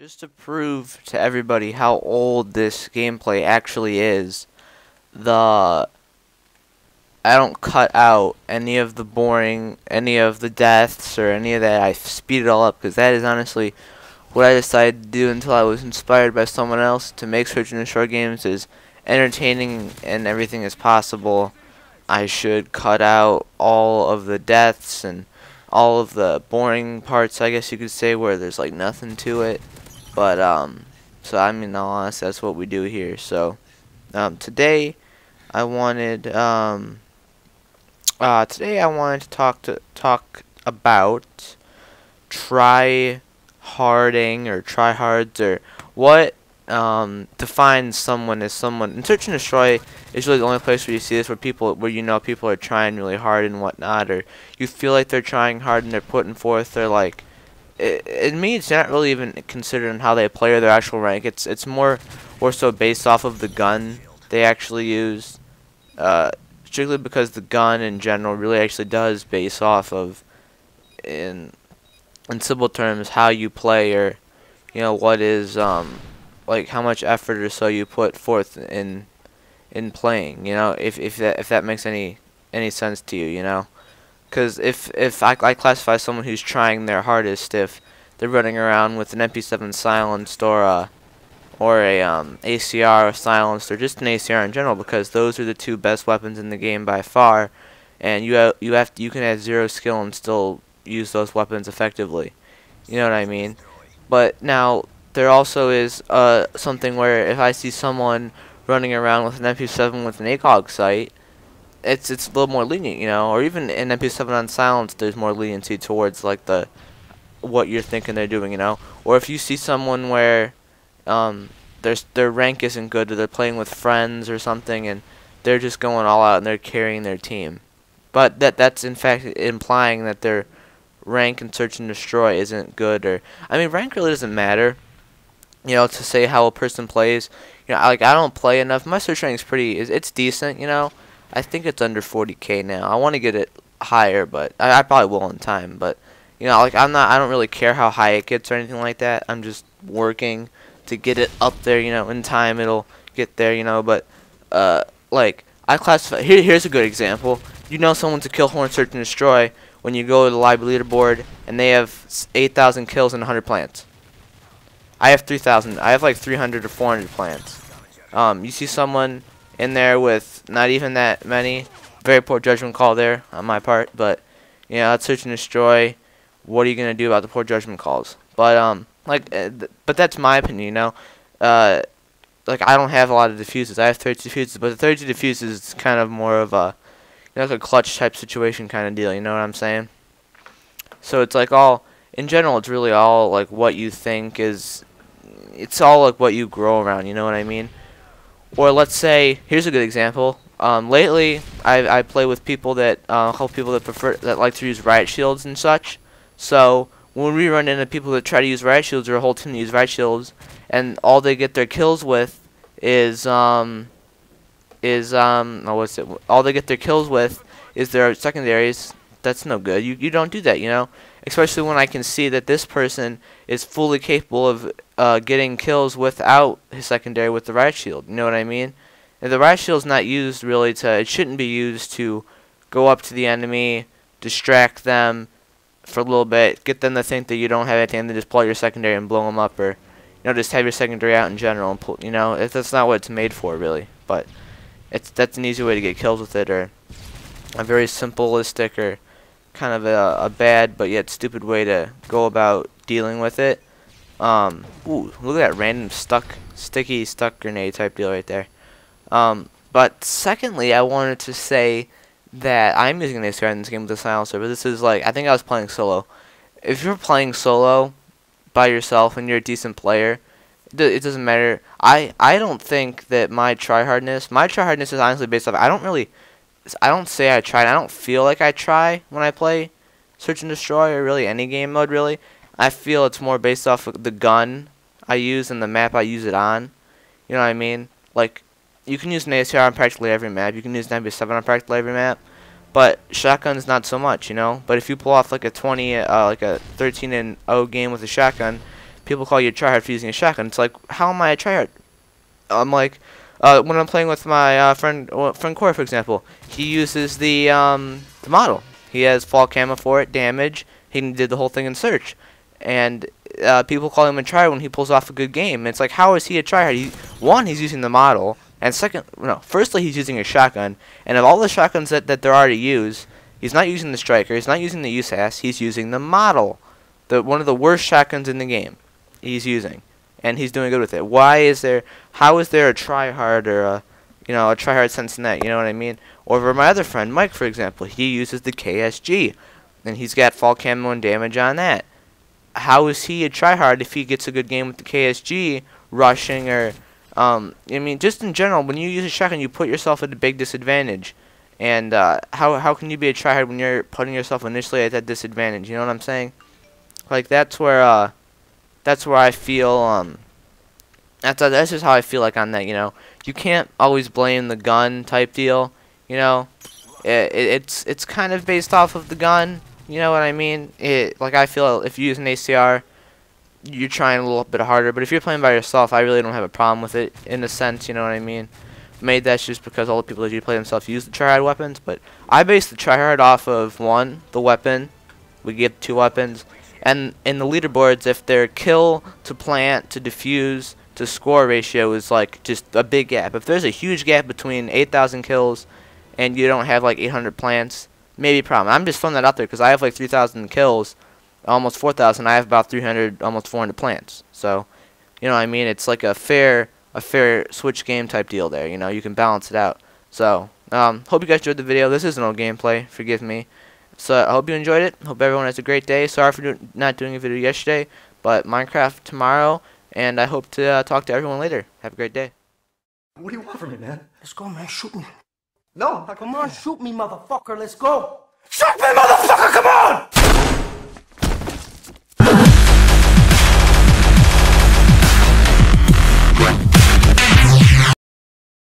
Just to prove to everybody how old this gameplay actually is, the I don't cut out any of the boring, any of the deaths, or any of that. I speed it all up because that is honestly what I decided to do until I was inspired by someone else to make search and destroy games as entertaining and everything as possible. I should cut out all of the deaths and all of the boring parts, I guess you could say, where there's like nothing to it. But so I mean, in all honesty, that's what we do here. So today I wanted to talk about try-harding or tryhards, or what defines someone as someone. And search and destroy is really the only place where you see this, where people are trying really hard and whatnot, or you feel like they're trying hard and they're putting forth their like. In me, it's not really even considered how they play or their actual rank. It's more or so based off of the gun they actually use. Strictly because the gun in general really actually does base off of, in simple terms, how you play, or what is like how much effort or so you put forth in playing. If that makes any sense to you. Because if I classify someone who's trying their hardest if they're running around with an MP7 silenced, or a ACR silenced, or just an ACR in general, because those are the two best weapons in the game by far, and you can have zero skill and still use those weapons effectively. You know what I mean? But now there also is something where if I see someone running around with an MP7 with an ACOG sight, it's a little more lenient, or even an MP7 on silence, there's more leniency towards like what you're thinking they're doing, or if you see someone where their rank isn't good, or they're playing with friends or something, and they're just going all out and they're carrying their team, but that's in fact implying that their rank in search and destroy isn't good. Or I mean, rank really doesn't matter, to say how a person plays. I don't play enough. My search rank is it's decent. I think it's under 40K now. I want to get it higher, but I probably will in time. But I don't really care how high it gets or anything like that. I'm just working to get it up there. In time it'll get there. But like I classify. Here's a good example. Someone's a kill horn search and destroy when you go to the live leaderboard and they have 8,000 kills and 100 plants. I have 3,000. I have like 300 or 400 plants. You see someone in there with not even that many. Very poor judgment call there on my part, but that's search and destroy. What are you gonna do about the poor judgment calls? But but that's my opinion. Like I don't have a lot of diffuses. I have 30 diffuses, but the 30 diffuses is kind of more of a like a clutch type situation kind of deal. You know what I'm saying? So it's like in general, it's really all like what you think is. It's all like what you grow around. You know what I mean? Or let's say, here's a good example. Lately, I play with people that a couple people that like to use riot shields and such. So when we run into people that try to use riot shields, or a whole team that use riot shields, and all they get their kills with is all they get their kills with is their secondaries. That's no good. You don't do that, Especially when I can see that this person is fully capable of getting kills without his secondary with the riot shield. You know what I mean? And the riot shield's not used really it shouldn't be used to go up to the enemy, distract them for a little bit, get them to think that you don't have anything, and then just pull out your secondary and blow them up, or just have your secondary out in general and pull. That's not what it's made for really. But that's an easy way to get kills with it, or a very simplistic or kind of a bad but yet stupid way to go about dealing with it. Ooh, look at that random sticky stuck grenade type deal right there. But secondly, I wanted to say that I'm using an ACR in this game with a silencer, but this is like, I think I was playing solo. If you're playing solo by yourself and you're a decent player, it doesn't matter. I don't think that my tryhardness is honestly based off, I don't say I try, and I don't feel like I try when I play search and destroy, or really any game mode really. I feel it's more based off of the gun I use and the map I use it on. You know what I mean? Like, you can use an ACR on practically every map. You can use an MP7 on practically every map. But shotgun's not so much, But if you pull off like a 13-0 game with a shotgun, people call you a tryhard for using a shotgun. It's like, how am I a tryhard? I'm like, when I'm playing with my friend Corey, for example, he uses the model. He has fall camo for it, damage. He did the whole thing in search, and people call him a tryhard when he pulls off a good game. And it's like, how is he a tryhard? One, he's using the model, and second, no, firstly, he's using a shotgun. And of all the shotguns that there are to use, he's not using the striker. He's not using the USAS. He's using the model, one of the worst shotguns in the game. He's using, and he's doing good with it. How is there a tryhard or a tryhard sense in that? You know what I mean? Or for my other friend Mike, for example, he uses the KSG, and he's got fall camo and damage on that. How is he a tryhard if he gets a good game with the KSG rushing or I mean, just in general, when you use a shotgun, you put yourself at a big disadvantage. And how can you be a tryhard when you're putting yourself initially at that disadvantage? You know what I'm saying? Like that's where I feel that's just how I feel like on that. You know, you can't always blame the gun type deal. You know, it's kind of based off of the gun. You know what I mean? Like I feel if you use an ACR, you're trying a little bit harder. But if you're playing by yourself, I really don't have a problem with it in a sense. You know what I mean? Maybe that's just because all the people that do play themselves use the tryhard weapons. But I base the tryhard off of one, the weapon. We get 2 weapons, and in the leaderboards, if their kill to plant to defuse to score ratio is like just a big gap. If there's a huge gap between 8,000 kills and you don't have like 800 plants, maybe a problem. I'm just throwing that out there because I have like 3,000 kills, almost 4,000. I have about 300, almost 400 plants. So, you know what I mean? It's like a fair switch game type deal there. You know, you can balance it out. So, hope you guys enjoyed the video. This is an old gameplay. Forgive me. So, I hope you enjoyed it. Hope everyone has a great day. Sorry for not doing a video yesterday, but Minecraft tomorrow, and I hope to talk to everyone later. Have a great day. What do you want from me, man? Let's go, man. Shoot me. No, Come on, shoot me, motherfucker. Let's go. Shoot me, motherfucker! Come on!